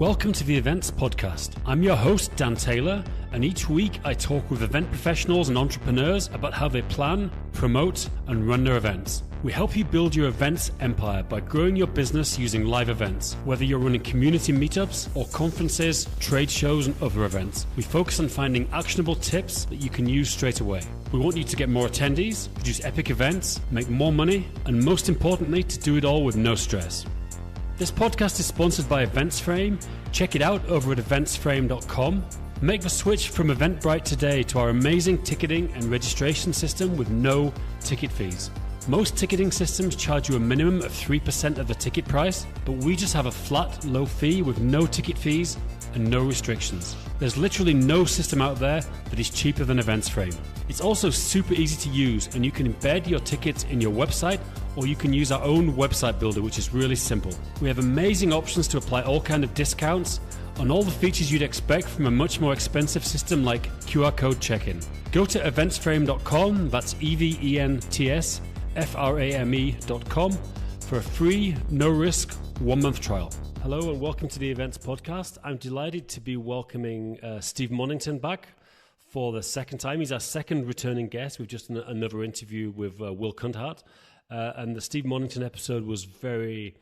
Welcome to the Events Podcast. I'm your host, Dan Taylor, and each week I talk with event professionals and entrepreneurs about how they plan, promote, and run their events. We help you build your events empire by growing your business using live events, whether you're running community meetups or conferences, trade shows, and other events. We focus on finding actionable tips that you can use straight away. We want you to get more attendees, produce epic events, make more money, and most importantly, to do it all with no stress. This podcast is sponsored by EventsFrame. Check it out over at eventsframe.com. Make the switch from Eventbrite today to our amazing ticketing and registration system with no ticket fees. Most ticketing systems charge you a minimum of 3% of the ticket price, but we just have a flat, low fee with no ticket fees and no restrictions. There's literally no system out there that is cheaper than EventsFrame. It's also super easy to use, and you can embed your tickets in your website, or you can use our own website builder, which is really simple. We have amazing options to apply all kinds of discounts on all the features you'd expect from a much more expensive system like QR code check-in. Go to eventsframe.com, that's EVENTSFRAME.com, for a free, no-risk, one-month trial. Hello and welcome to the Events Podcast. I'm delighted to be welcoming Steve Monnington back for the second time. He's our second returning guest. We've just done another interview with Will Kunthart. And the Steve Monnington episode was very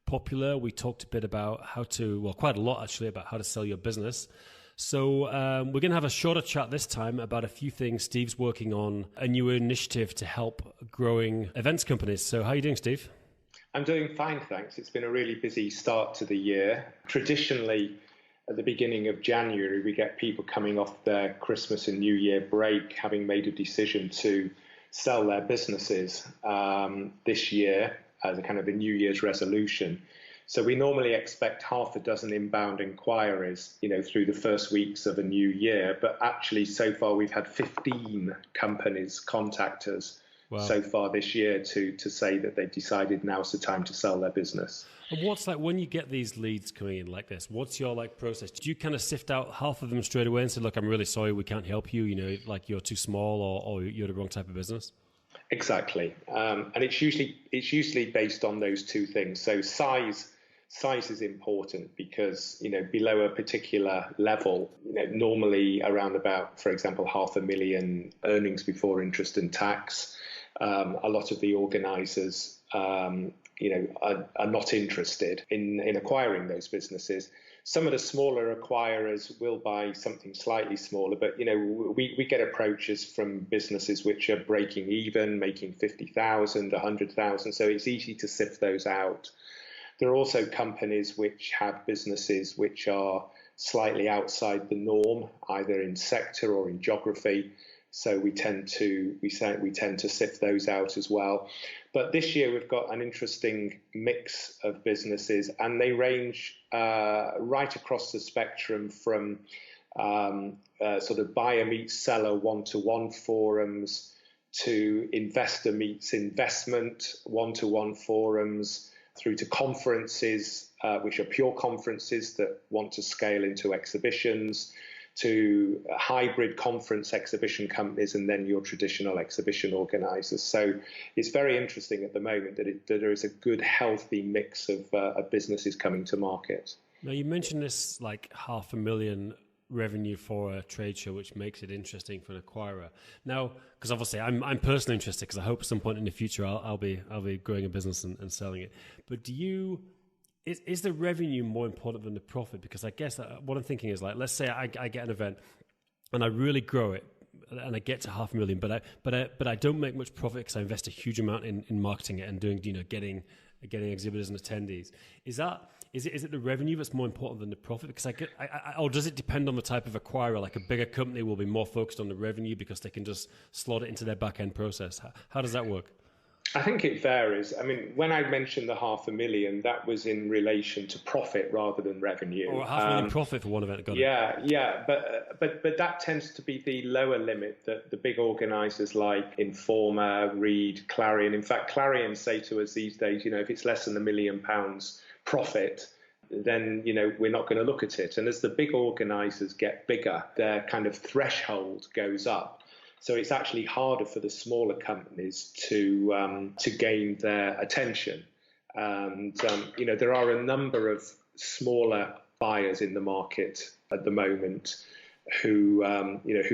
popular. We talked a bit about quite a lot actually, about how to sell your business. So we're going to have a shorter chat this time about a few things. Steve's working on a new initiative to help growing events companies. So how are you doing, Steve? I'm doing fine, thanks. It's been a really busy start to the year. Traditionally, at the beginning of January, we get people coming off their Christmas and New Year break, having made a decision to sell their businesses this year as a kind of a New Year's resolution. So we normally expect half a dozen inbound inquiries, through the first weeks of a new year. But actually, so far, we've had 15 companies contact us. Wow. So far this year to say that they've decided now's the time to sell their business. And what's when you get these leads coming in like this, what's your process? Do you kind of sift out half of them straight away and say, look, I'm really sorry, we can't help you, you're too small or you're the wrong type of business? Exactly. And it's usually based on those two things. So size is important because, below a particular level, normally around about, for example, $500,000 earnings before interest and tax, a lot of the organizers, are not interested in acquiring those businesses. Some of the smaller acquirers will buy something slightly smaller, but, we get approaches from businesses which are breaking even, making 50,000, 100,000. So it's easy to sift those out. There are also companies which have businesses which are slightly outside the norm, either in sector or in geography. So we tend to sift those out as well. But this year we've got an interesting mix of businesses, and they range right across the spectrum from sort of buyer meets seller one-to-one forums to investor meets investment one-to-one forums, through to conferences, which are pure conferences that want to scale into exhibitions, to hybrid conference exhibition companies, and then your traditional exhibition organizers. So it's very interesting at the moment that there is a good, healthy mix of businesses coming to market. Now, you mentioned this $500,000 revenue for a trade show, which makes it interesting for an acquirer. Now, because obviously I'm personally interested, because I hope at some point in the future I'll be growing a business and selling it. But is the revenue more important than the profit? Because I guess what I'm thinking is let's say I get an event and I really grow it and I get to $500,000, but I don't make much profit because I invest a huge amount in marketing it and doing getting exhibitors and attendees. Is it the revenue that's more important than the profit? Because or does it depend on the type of acquirer? Like a bigger company will be more focused on the revenue because they can just slot it into their back end process. How does that work? I think it varies. I mean, when I mentioned the $500,000, that was in relation to profit rather than revenue. Or $500,000 profit for one event. Yeah, but that tends to be the lower limit that the big organisers like Informa, Reed, Clarion. In fact, Clarion say to us these days, if it's less than £1 million profit, then we're not going to look at it. And as the big organisers get bigger, their kind of threshold goes up. So it's actually harder for the smaller companies to gain their attention. And there are a number of smaller buyers in the market at the moment who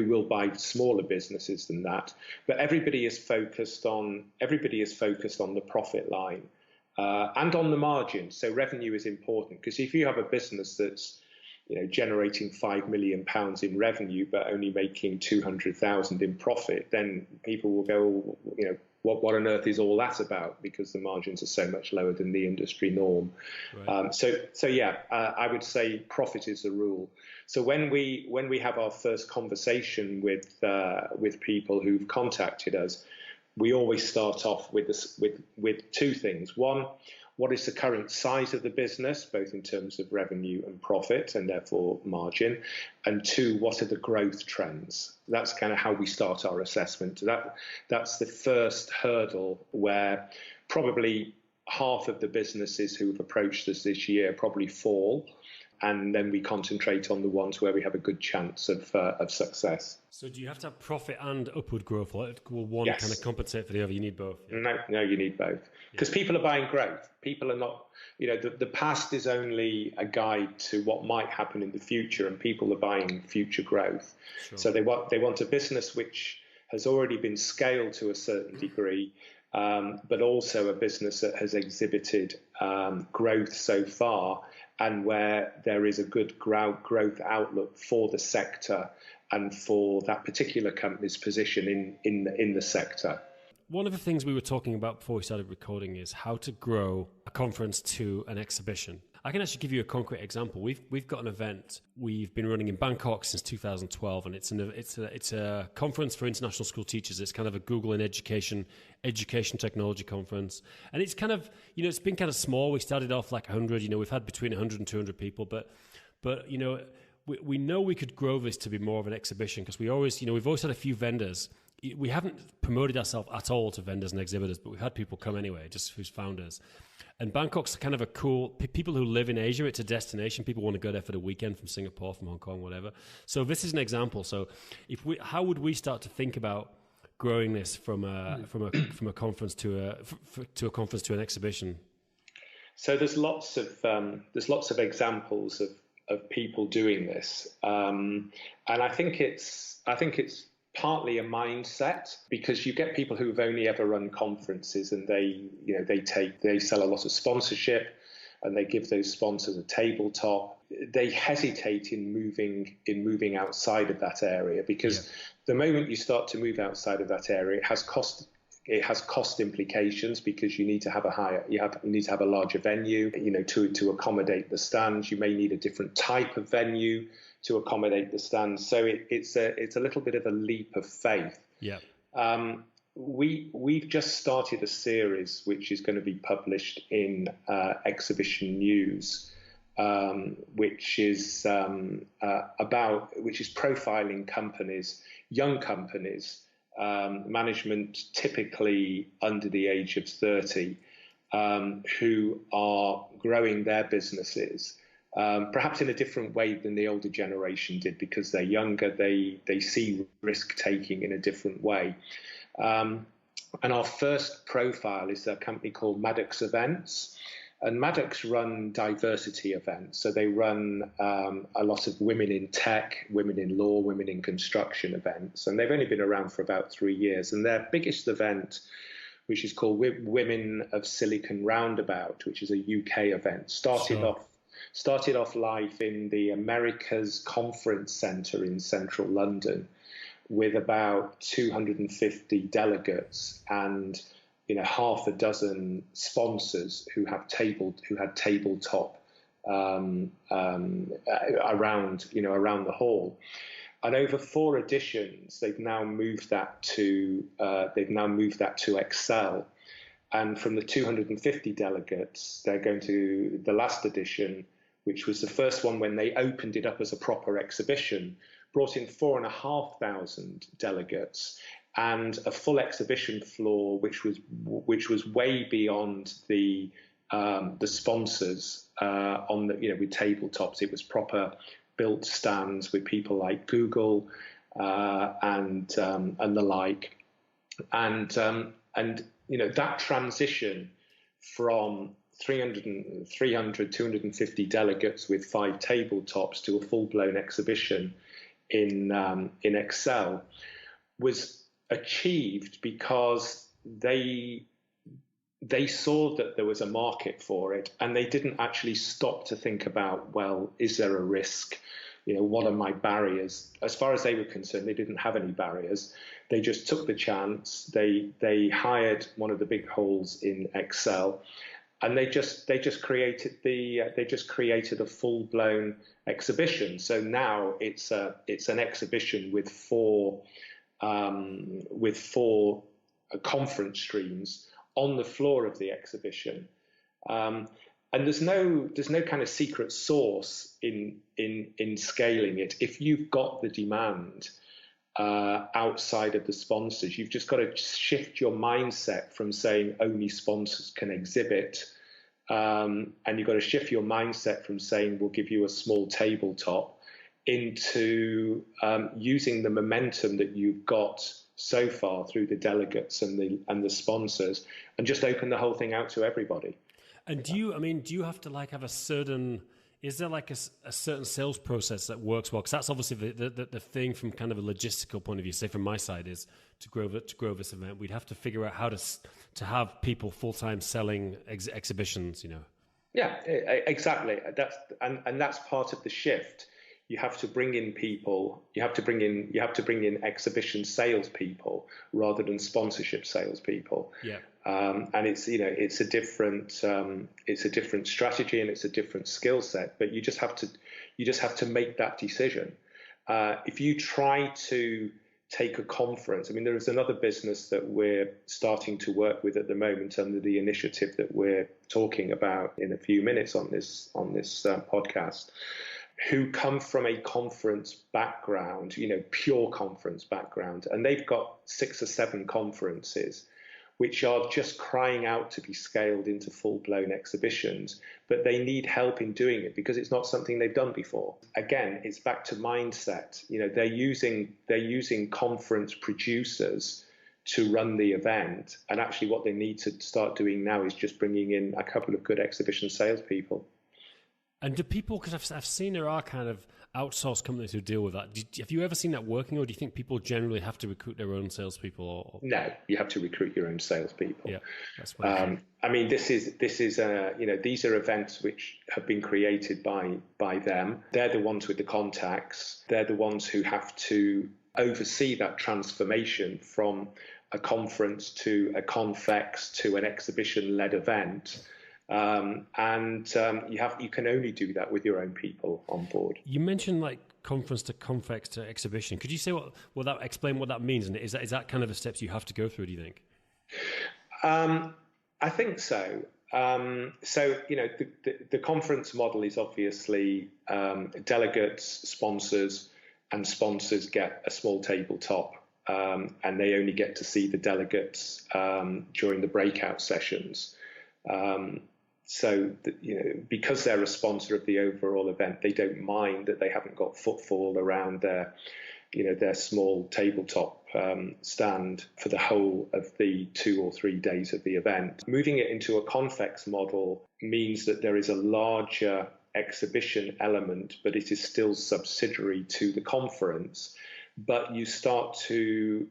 will buy smaller businesses than that. But everybody is focused on the profit line and on the margin. So revenue is important, because if you have a business that's generating £5 million in revenue but only making 200,000 in profit, then people will go, what on earth is all that about? Because the margins are so much lower than the industry norm. Right. I would say profit is the rule. So when we have our first conversation with people who've contacted us, we always start off with two things. One, what is the current size of the business, both in terms of revenue and profit, and therefore margin? And two, what are the growth trends? That's kind of how we start our assessment. That's the first hurdle, where probably half of the businesses who've approached us this year probably fall, and then we concentrate on the ones where we have a good chance of success. So do you have to have profit and upward growth? Will one Yes. kind of compensate for the other? You need both? No, you need both. Because people are buying growth. People are not, the past is only a guide to what might happen in the future, and people are buying future growth. Sure. So they want a business which has already been scaled to a certain degree, but also a business that has exhibited growth so far, and where there is a good growth outlook for the sector and for that particular company's position in the sector. One of the things we were talking about before we started recording is how to grow a conference to an exhibition. I can actually give you a concrete example. We've got an event we've been running in Bangkok since 2012, and it's a conference for international school teachers. It's kind of a Google and education technology conference, and it's kind of it's been kind of small. We started off like 100. We've had between 100 and 200 people, but we know we could grow this to be more of an exhibition, because we've always had a few vendors. We haven't promoted ourselves at all to vendors and exhibitors, but we've had people come anyway, just who's founders. And Bangkok's kind of a cool, people who live in Asia, it's a destination. People want to go there for the weekend from Singapore, from Hong Kong, whatever. So this is an example. So how would we start to think about growing this from a conference to a conference to an exhibition? So there's lots of examples of people doing this, and I think it's partly a mindset, because you get people who've only ever run conferences, and they sell a lot of sponsorship, and they give those sponsors a tabletop. They hesitate in moving outside of that area, because the moment you start to move outside of that area, it has cost implications, because you need to have a larger venue, to accommodate the stands. You may need a different type of venue to accommodate the stands. So it's a little bit of a leap of faith. Yeah. We've just started a series which is going to be published in Exhibition News, which is profiling companies, young companies, management typically under the age of 30, who are growing their businesses, perhaps in a different way than the older generation did, because they're younger, they see risk-taking in a different way. And our first profile is a company called Maddox Events. And Maddox run diversity events. So they run a lot of women in tech, women in law, women in construction events. And they've only been around for about 3 years. And their biggest event, which is called Women of Silicon Roundabout, which is a UK event, started off live in the Americas Conference Centre in central London, with about 250 delegates and half a dozen sponsors who had tabletop around the hall. And over 4 editions, they've now moved that to Excel. And from the 250 delegates, they're going to the last edition, which was the first one when they opened it up as a proper exhibition, brought in 4,500 delegates and a full exhibition floor, which was way beyond the sponsors with tabletops. It was proper built stands with people like Google and the like, and that transition from 250 delegates with 5 tabletops to a full-blown exhibition in Excel was achieved because they saw that there was a market for it, and they didn't actually stop to think about, well, is there a risk? What are my barriers? As far as they were concerned, they didn't have any barriers. They just took the chance. They hired one of the big holes in Excel, and they just created a full-blown exhibition. So now it's an exhibition with four conference streams on the floor of the exhibition. And there's no kind of secret sauce in scaling it. If you've got the demand outside of the sponsors, you've just got to shift your mindset from saying only sponsors can exhibit, and you've got to shift your mindset from saying we'll give you a small tabletop into using the momentum that you've got so far through the delegates and the sponsors, and just open the whole thing out to everybody. And do you have to have a certain, is there a certain sales process that works well? Because that's obviously the thing from kind of a logistical point of view. Say from my side is to grow this event, we'd have to figure out how to have people full-time selling exhibitions, Yeah, exactly. That's part of the shift. You have to bring in people. You have to bring in exhibition salespeople rather than sponsorship salespeople. Yeah. And it's a different strategy, and it's a different skill set. But you just have to make that decision. If you try to take a conference, there is another business that we're starting to work with at the moment under the initiative that we're talking about in a few minutes on this podcast, who come from a conference background, pure conference background, and they've got 6 or 7 conferences which are just crying out to be scaled into full-blown exhibitions, but they need help in doing it because it's not something they've done before. Again, it's back to mindset. They're using conference producers to run the event, and actually what they need to start doing now is just bringing in a couple of good exhibition salespeople. And do people, because I've seen there are kind of outsourced companies who deal with that. Have you ever seen that working, or do you think people generally have to recruit their own salespeople? Or? No, you have to recruit your own salespeople. Yeah, that's what this is these are events which have been created by them. They're the ones with the contacts. They're the ones who have to oversee that transformation from a conference to a confex to an exhibition-led event. You can only do that with your own people on board. You mentioned conference to confex to exhibition. Could you say explain what that means? And is that kind of the steps you have to go through, do you think? I think so. The conference model is obviously delegates, sponsors, and sponsors get a small tabletop, and they only get to see the delegates during the breakout sessions. Because they're a sponsor of the overall event, they don't mind that they haven't got footfall around their small tabletop stand for the whole of the 2 or 3 days of the event. Moving it into a confex model means that there is a larger exhibition element, but it is still subsidiary to the conference. But you start to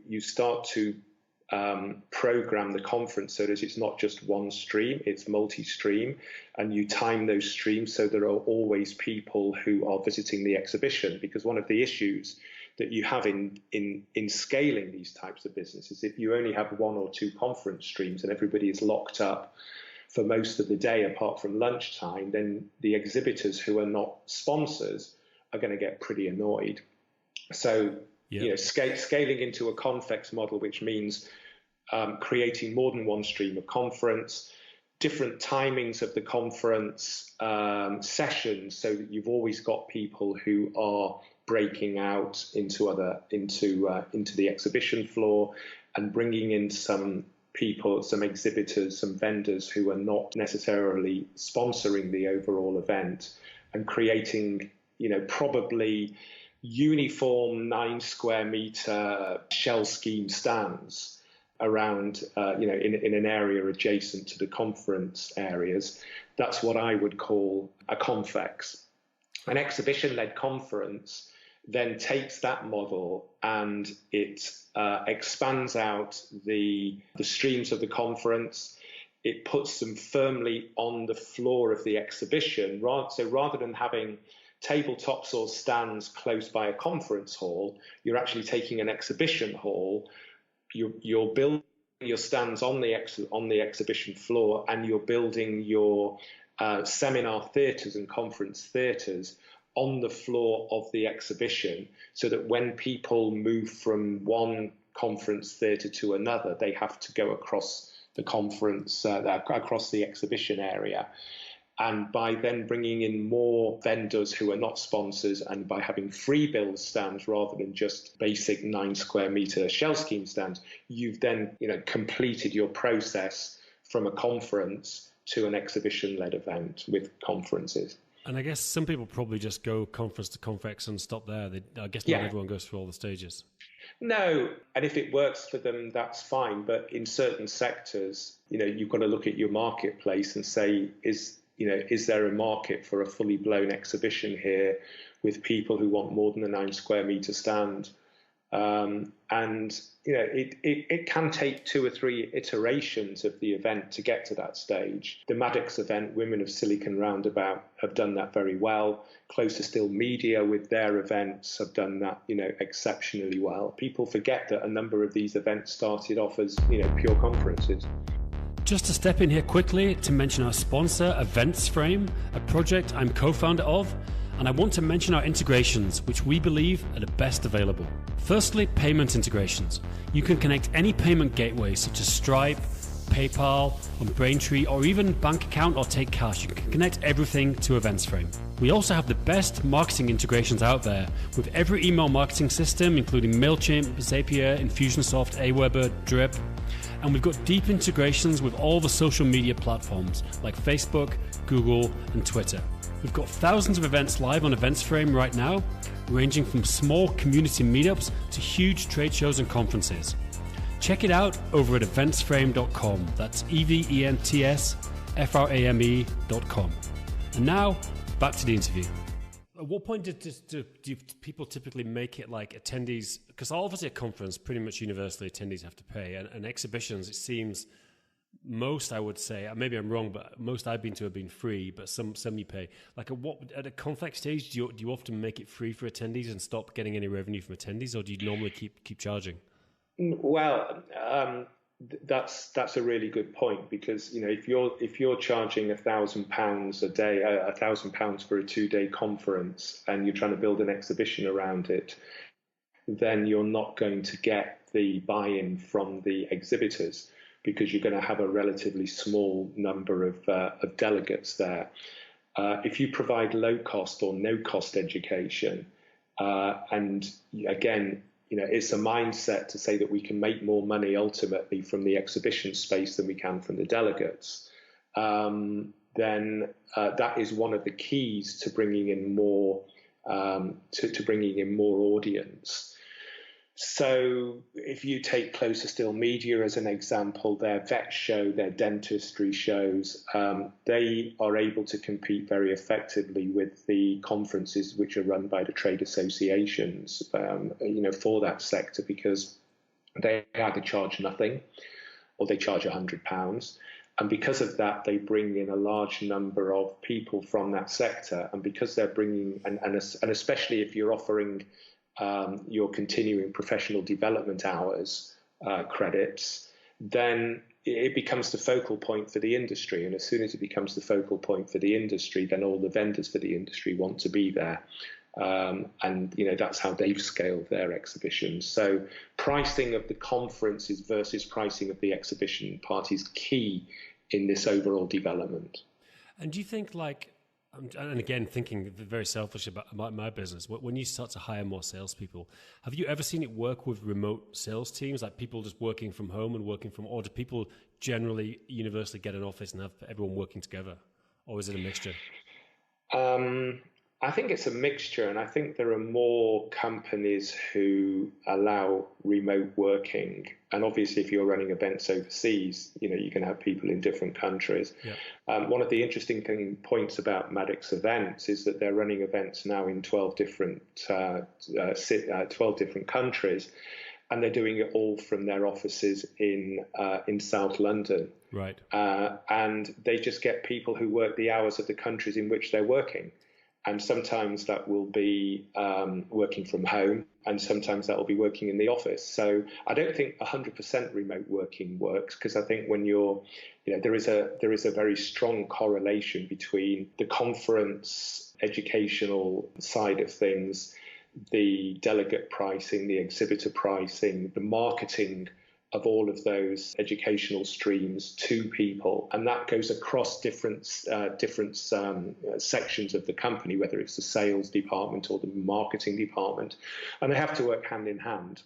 program the conference so that it's not just one stream, it's multi-stream, and you time those streams so there are always people who are visiting the exhibition. Because one of the issues that you have in scaling these types of businesses, if you only have 1 or 2 conference streams and everybody is locked up for most of the day apart from lunchtime, then the exhibitors who are not sponsors are going to get pretty annoyed. So scaling into a confex model, which means creating more than one stream of conference, different timings of the conference sessions, so that you've always got people who are breaking out into the exhibition floor and bringing in some people, some exhibitors, some vendors who are not necessarily sponsoring the overall event, and creating, probably uniform 9 square meter shell scheme stands around, in an area adjacent to the conference areas. That's what I would call a confex. An exhibition-led conference then takes that model and it expands out the streams of the conference. It puts them firmly on the floor of the exhibition. So rather than having tabletops or stands close by a conference hall, you're actually taking an exhibition hall. You're building your stands on the exhibition floor, and you're building your seminar theatres and conference theatres on the floor of the exhibition, so that when people move from one conference theatre to another, they have to go across the conference, across the exhibition area. And by then bringing in more vendors who are not sponsors, and by having free build stands rather than just basic 9 square metre shell scheme stands, you've then completed your process from a conference to an exhibition-led event with conferences. And I guess some people probably just go conference to conference and stop there. I guess not everyone goes through all the stages. No, and if it works for them, that's fine. But in certain sectors, you've got to look at your marketplace and say, is there a market for a fully blown exhibition here with people who want more than a 9 square metre stand? It can take 2 or 3 iterations of the event to get to that stage. The Maddox event, Women of Silicon Roundabout, have done that very well. Closer Still Media with their events have done that, exceptionally well. People forget that a number of these events started off as, pure conferences. Just to step in here quickly to mention our sponsor, Events Frame, a project I'm co-founder of, and I want to mention our integrations, which we believe are the best available. Firstly, payment integrations. You can connect any payment gateway such as Stripe, PayPal, on Braintree, or even bank account or take cash. You can connect everything to Events Frame. We also have the best marketing integrations out there with every email marketing system, including MailChimp, Zapier, Infusionsoft, Aweber, Drip. And we've got deep integrations with all the social media platforms like Facebook, Google, and Twitter. We've got thousands of events live on EventsFrame right now, ranging from small community meetups to huge trade shows and conferences. Check it out over at eventsframe.com. That's eventsframe.com. And now, back to the interview. At what point do people typically make it like attendees? Because obviously a conference, pretty much universally attendees have to pay. And exhibitions, it seems most, I would say, maybe I'm wrong, but most I've been to have been free, but some you pay. Like at a conflict stage, do you often make it free for attendees and stop getting any revenue from attendees, or do you normally keep charging? Well, that's a really good point, because if you're charging £1,000 a day, £1,000 for a 2-day conference, and you're trying to build an exhibition around it, then you're not going to get the buy-in from the exhibitors, because you're going to have a relatively small number of delegates there. If you provide low cost or no cost education, and again, it's a mindset to say that we can make more money ultimately from the exhibition space than we can from the delegates, then that is one of the keys to bringing in more audience. So if you take Closer Still Media as an example, their vet show, their dentistry shows, they are able to compete very effectively with the conferences which are run by the trade associations, for that sector, because they either charge nothing or they charge £100. And because of that, they bring in a large number of people from that sector. And because they're bringing, and especially if you're offering your continuing professional development hours credits, then it becomes the focal point for the industry. And as soon as it becomes the focal point for the industry, then all the vendors for the industry want to be there. And that's how they've scaled their exhibitions. So pricing of the conferences versus pricing of the exhibition part is key in this overall development. And do you think, and again, thinking very selfish about my business, when you start to hire more salespeople, have you ever seen it work with remote sales teams, like people just working from home and or do people generally universally get an office and have everyone working together? Or is it a mixture? I think it's a mixture, and I think there are more companies who allow remote working. And obviously, if you're running events overseas, you can have people in different countries. Yeah. One of the interesting points about Maddox Events is that they're running events now in 12 different countries, and they're doing it all from their offices in South London. Right. And they just get people who work the hours of the countries in which they're working. And sometimes that will be working from home, and sometimes that will be working in the office. So I don't think 100% remote working works, because I think when there is a very strong correlation between the conference educational side of things, the delegate pricing, the exhibitor pricing, the marketing of all of those educational streams to people, and that goes across different sections of the company, whether it's the sales department or the marketing department, and they have to work hand in hand.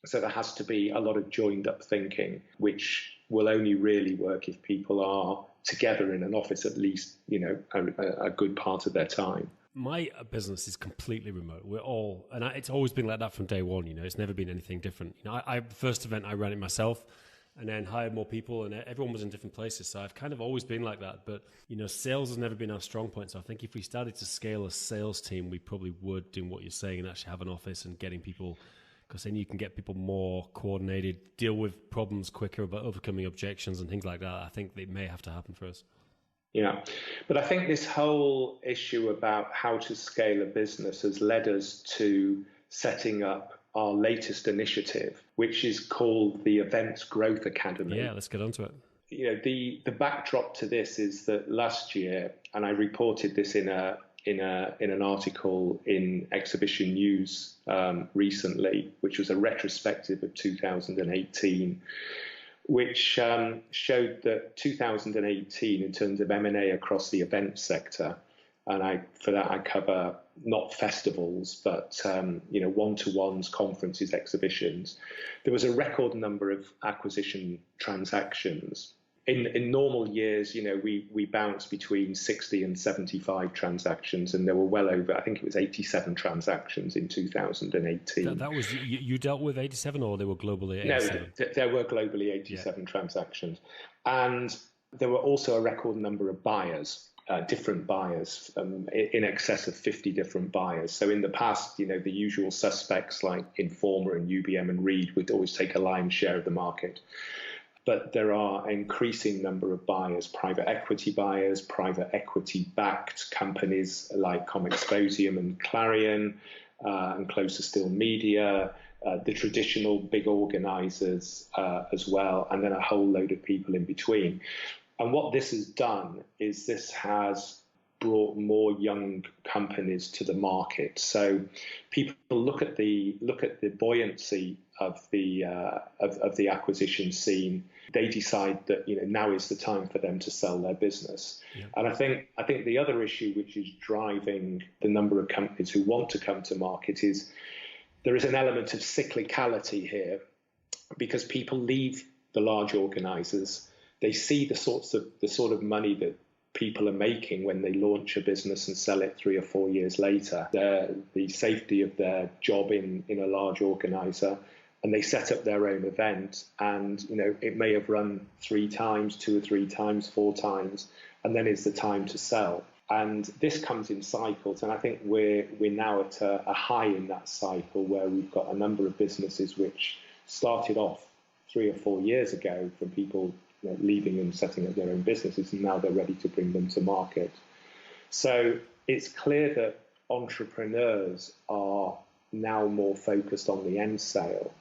So there has to be a lot of joined up thinking, which will only really work if people are together in an office at least, a good part of their time. My business is completely remote. It's always been like that from day one. It's never been anything different. First event I ran it myself, and then hired more people, and everyone was in different places. So I've kind of always been like that. But sales has never been our strong point. So I think if we started to scale a sales team, we probably would do what you're saying and actually have an office and getting people, because then you can get people more coordinated, deal with problems quicker, about overcoming objections and things like that. I think they may have to happen for us. Yeah, but I think this whole issue about how to scale a business has led us to setting up our latest initiative, which is called the Events Growth Academy. Yeah, let's get onto it. The backdrop to this is that last year, and I reported this in an article in Exhibition News recently, which was a retrospective of 2018. Which showed that 2018, in terms of M&A across the event sector, and for that I cover not festivals, but one-to-ones, conferences, exhibitions, there was a record number of acquisition transactions. In normal years, we bounce between 60 and 75 transactions, and there were well over, I think it was 87 transactions in 2018. That was, you dealt with 87, or they were globally 87? No, there were globally 87 transactions. And there were also a record number of buyers, different buyers, in excess of 50 different buyers. So in the past, the usual suspects like Informa and UBM and Reed would always take a lion's share of the market. But there are an increasing number of buyers, private equity buyers, private equity-backed companies like Comexposium and Clarion, and Closer Still Media, the traditional big organisers as well, and then a whole load of people in between. And what this has done is this has brought more young companies to the market. So people look at the buoyancy of the acquisition scene. They decide that now is the time for them to sell their business. Yeah. And I think the other issue which is driving the number of companies who want to come to market is there is an element of cyclicality here, because people leave the large organisers. They see the sort of money that people are making when they launch a business and sell it 3 or 4 years later, the safety of their job in a large organizer, and they set up their own event, and it may have run 3 times, 2 or 3 times, 4 times, and then it's the time to sell. And this comes in cycles, and I think we're now at a high in that cycle where we've got a number of businesses which started off 3 or 4 years ago from people leaving and setting up their own businesses, and now they're ready to bring them to market. So it's clear that entrepreneurs are now more focused on the end sale.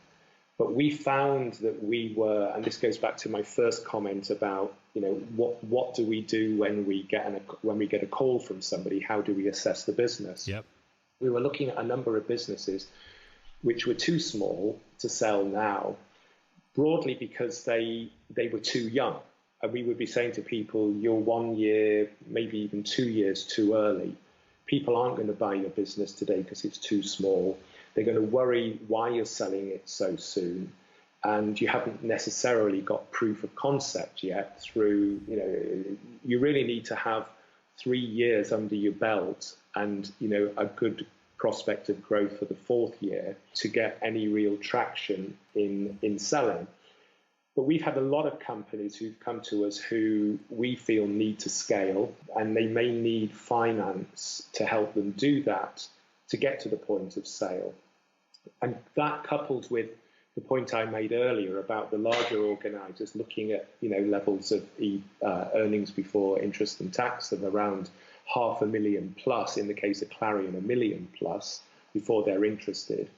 But we found that we were, and this goes back to my first comment about, what do we do when we get a call from somebody? How do we assess the business? Yep. We were looking at a number of businesses which were too small to sell now, broadly because they were too young. And we would be saying to people, you're 1 year, maybe even 2 years too early. People aren't going to buy your business today because it's too small. They're going to worry why you're selling it so soon. And you haven't necessarily got proof of concept yet through, you really need to have 3 years under your belt and a good prospect of growth for the fourth year to get any real traction in selling. But we've had a lot of companies who've come to us who we feel need to scale, and they may need finance to help them do that to get to the point of sale. And that, coupled with the point I made earlier about the larger organisers looking at levels of earnings before interest and tax of around $500,000 plus, in the case of Clarion $1 million plus before they're interested,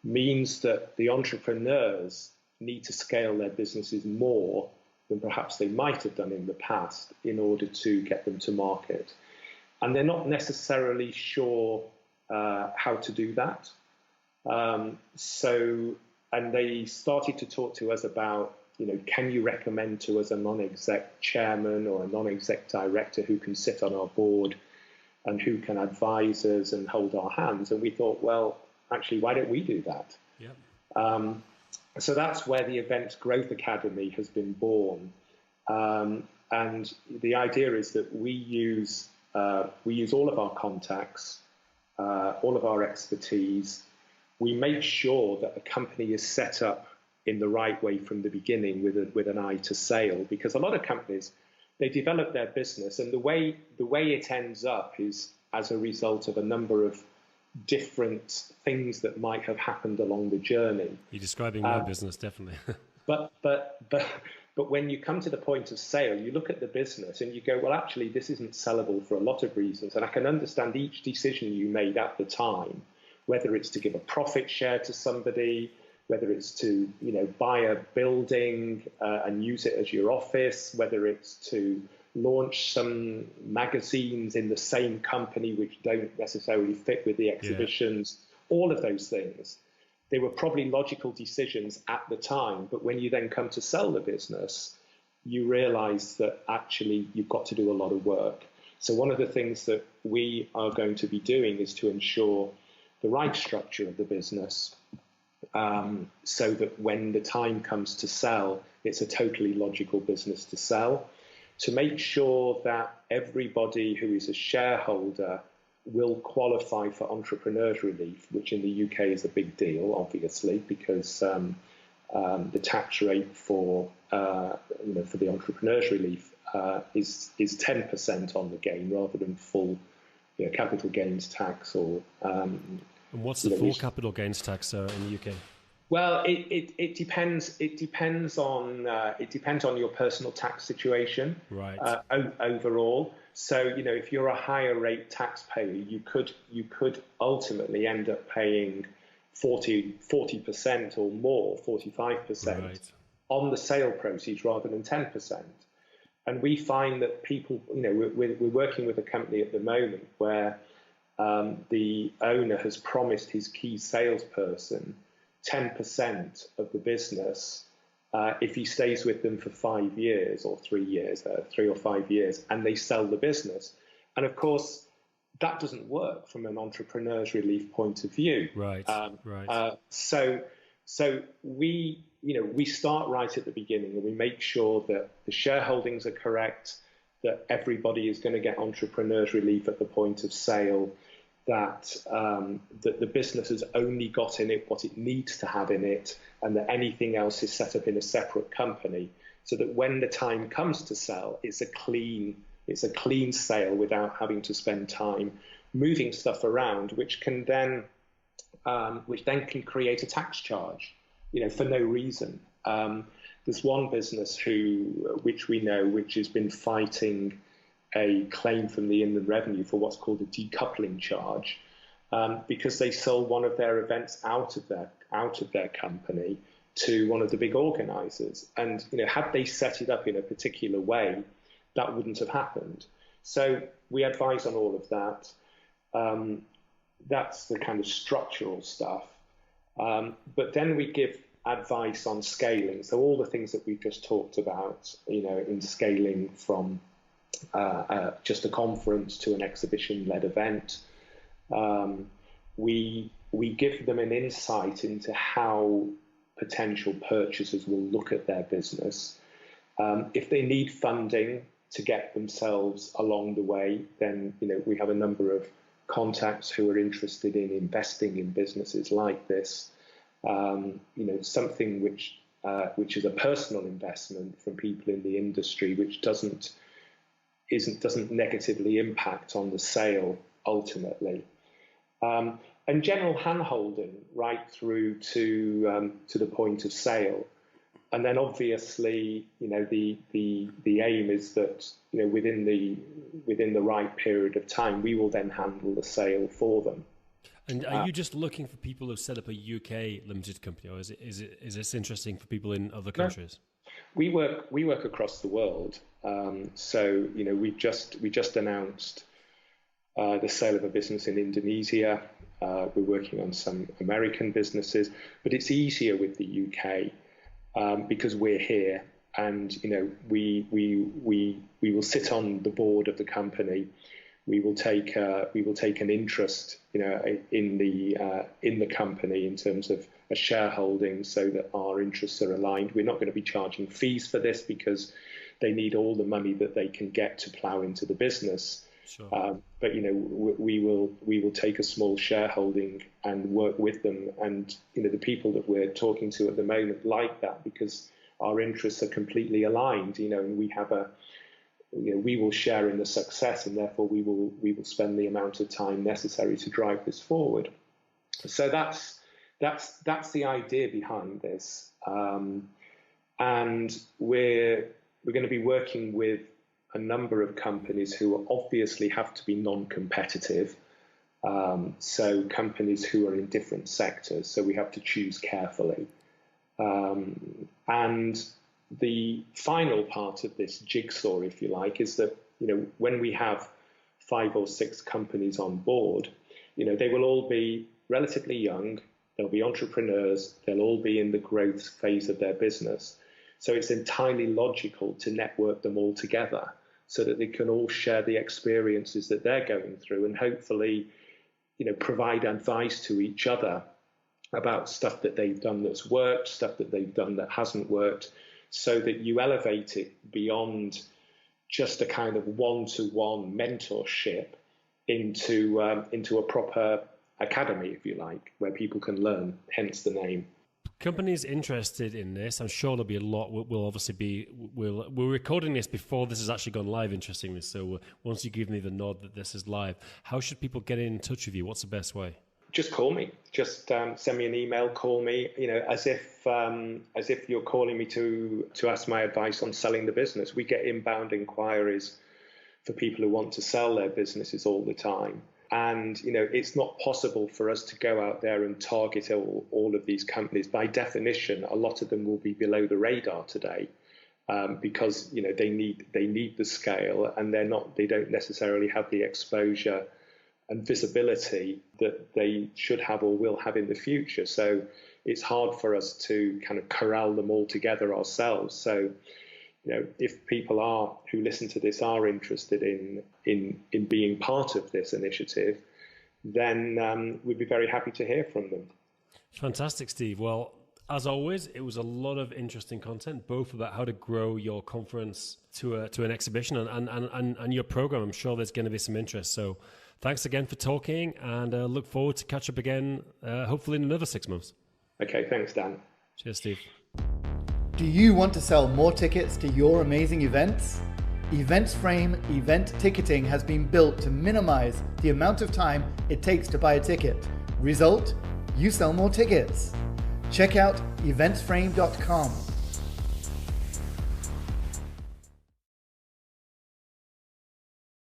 means that the entrepreneurs need to scale their businesses more than perhaps they might have done in the past in order to get them to market. And they're not necessarily sure how to do that. And they started to talk to us about, can you recommend to us a non-exec chairman or a non-exec director who can sit on our board and who can advise us and hold our hands? And we thought, well, actually, why don't we do that? Yep. So that's where the Events Growth Academy has been born. And the idea is that we use all of our contacts, all of our expertise. We make sure that a company is set up in the right way from the beginning with an eye to sale, because a lot of companies, they develop their business, and the way it ends up is as a result of a number of different things that might have happened along the journey. You're describing my business, definitely. But when you come to the point of sale, you look at the business and you go, well, actually, this isn't sellable for a lot of reasons. And I can understand each decision you made at the time, whether it's to give a profit share to somebody, whether it's to buy a building and use it as your office, whether it's to launch some magazines in the same company which don't necessarily fit with the exhibitions, all of those things. They were probably logical decisions at the time, but when you then come to sell the business, you realize that actually you've got to do a lot of work. So one of the things that we are going to be doing is to ensure the right structure of the business, so that when the time comes to sell, it's a totally logical business to sell, to make sure that everybody who is a shareholder will qualify for entrepreneurs relief, which in the UK is a big deal, obviously, because the tax rate for the entrepreneurs relief is 10% on the gain rather than full capital gains tax or. And what's the full capital gains tax in the UK? Well, it depends. It depends on your personal tax situation, right? Overall, so if you're a higher rate taxpayer, you could ultimately end up paying 40% or more, 45% on the sale proceeds rather than 10%. And we find that people, we're working with a company at the moment where the owner has promised his key salesperson 10% of the business if he stays with them for 5 years or 3 years, 3 or 5 years, and they sell the business. And of course, that doesn't work from an entrepreneur's relief point of view. Right. So we start right at the beginning, and we make sure that the shareholdings are correct, that everybody is going to get entrepreneur's relief at the point of sale, that the business has only got in it what it needs to have in it, and that anything else is set up in a separate company, so that when the time comes to sell, it's a clean sale without having to spend time moving stuff around, which then can create a tax charge, for no reason. There's one business which we know, which has been fighting a claim from the Inland Revenue for what's called a decoupling charge, because they sold one of their events out of their company to one of the big organisers. And had they set it up in a particular way, that wouldn't have happened. So we advise on all of that. That's the kind of structural stuff. But then we give advice on scaling. So all the things that we've just talked about, in scaling from just a conference to an exhibition-led event. We give them an insight into how potential purchasers will look at their business. If they need funding to get themselves along the way, then we have a number of contacts who are interested in investing in businesses like this. Something which is a personal investment from people in the industry, which doesn't negatively impact on the sale ultimately. And general handholding right through to the point of sale. And then obviously, the aim is that, within the right period of time, we will then handle the sale for them. And are you just looking for people who've set up a UK limited company, or is this interesting for people in other countries? No. We work across the world. So we just announced the sale of a business in Indonesia. We're working on some American businesses, but it's easier with the UK because we're here, and we will sit on the board of the company. We will take an interest in the company in terms of a shareholding, so that our interests are aligned. We're not going to be charging fees for this because they need all the money that they can get to plow into the business. Sure. But we will take a small shareholding and work with them, and the people that we're talking to at the moment like that because our interests are completely aligned. And we have we will share in the success, and therefore we will spend the amount of time necessary to drive this forward. So that's the idea behind this, and we're going to be working with a number of companies who obviously have to be non-competitive. So companies who are in different sectors. So we have to choose carefully. And the final part of this jigsaw, if you like, is that, when we have 5 or 6 companies on board, they will all be relatively young. They'll be entrepreneurs. They'll all be in the growth phase of their business. So it's entirely logical to network them all together so that they can all share the experiences that they're going through, and hopefully, provide advice to each other about stuff that they've done that's worked, stuff that they've done that hasn't worked, so that you elevate it beyond just a kind of one-to-one mentorship into a proper academy, if you like, where people can learn, hence the name. Companies interested in this, I'm sure there'll be a lot. We're recording this before this has actually gone live, interestingly. So once you give me the nod that this is live, how should people get in touch with you? What's the best way? Just call me. Just send me an email. Call me. As if you're calling me to ask my advice on selling the business. We get inbound inquiries for people who want to sell their businesses all the time. And, it's not possible for us to go out there and target all of these companies. By definition, a lot of them will be below the radar today because, they need the scale, and they don't necessarily have the exposure and visibility that they should have or will have in the future. So it's hard for us to kind of corral them all together ourselves. So, if people who listen to this are interested in being part of this initiative, then we'd be very happy to hear from them. Fantastic, Steve. Well, as always, it was a lot of interesting content, both about how to grow your conference to an exhibition and your program. I'm sure there's going to be some interest. So thanks again for talking, and look forward to catch up again, hopefully in another 6 months. Okay, thanks, Dan. Cheers, Steve. Do you want to sell more tickets to your amazing events? EventsFrame event ticketing has been built to minimize the amount of time it takes to buy a ticket. Result? You sell more tickets. Check out eventsframe.com.